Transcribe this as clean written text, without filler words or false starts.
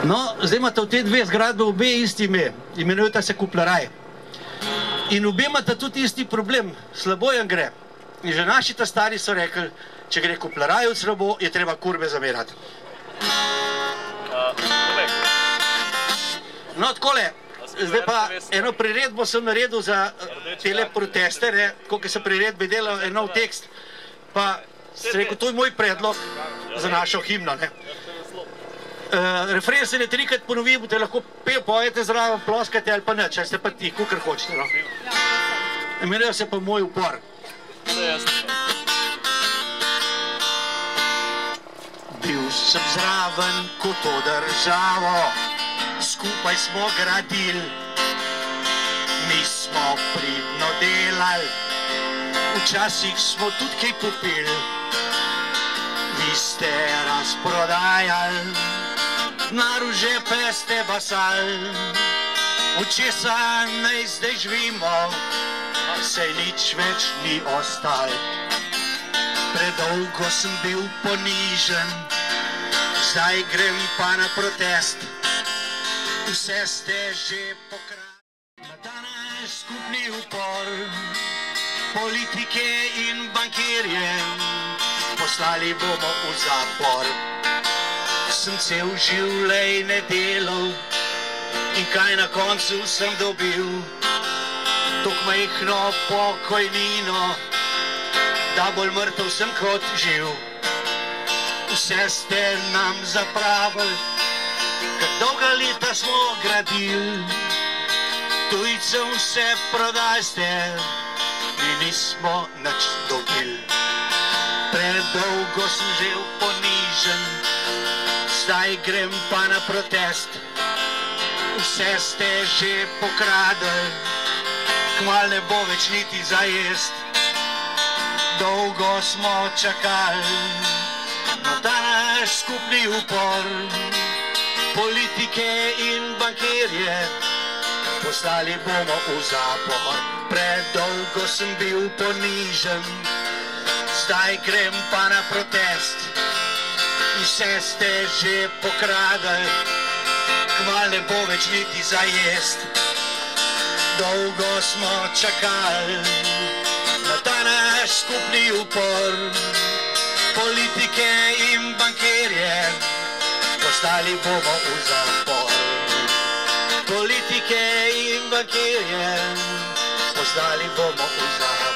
No, zdaj imate v te dve zgradbe obe isti ime, imenujeta se Kupleraj. In obe imata tudi isti problem, slabo jim gre. In že naši ta stari so rekli, če gre Kupleraju slabo, je treba kurbe zamerati. No, takole, zdaj pa eno priredbo sem naredil za tele proteste, koliko sem priredbe delal, en nov tekst, pa sem rekel, to je moj predlog za našo himno, ne. Refren se ne trikrat ponovi, boste lahko pojete zraven, ploskate ali pa nič, ali ste pa tih, kakor hočete, no. Imenuje se pa Moj upor. Bil sem zraven kot to državo, skupaj smo gradili, mi smo pridno delali, včasih smo tudi kaj popili. Vi ste razprodajali, naru žepe ste basali, od česa naj zdaj živimo, saj nič več ni ostal. Predolgo sem bil ponižen, zdaj grem pa na protest, vse ste že pokradli. Na ta naš skupni upor, politike in bankirje, poslali bomo v zapor. Sem cel življenje delal in kaj na koncu sem dobil? Tok majhno pokojnino, da bolj mrtev sem kot živ. Vse ste nam zapravili, kar dolga leta smo gradili. Tujcem vse prodali ste, mi nismo nič dobili. Predolgo sem že ponižen, zdaj grem pa na protest. Vse ste že pokradili, kmalu ne bo več niti za jest. Dolgo smo čakali na ta naš skupni upor, politike in bankirje, poslali bomo v zapor. Predolgo sem bil ponižen, zdaj grem pa na protest. Vse ste že pokradili, kmalu ne bo več niti za jest. Dolgo smo čakali na ta naš skupni upor, politike in bankirje, poslali bomo v zapor. Politike in bankirje, poslali bomo v zapor.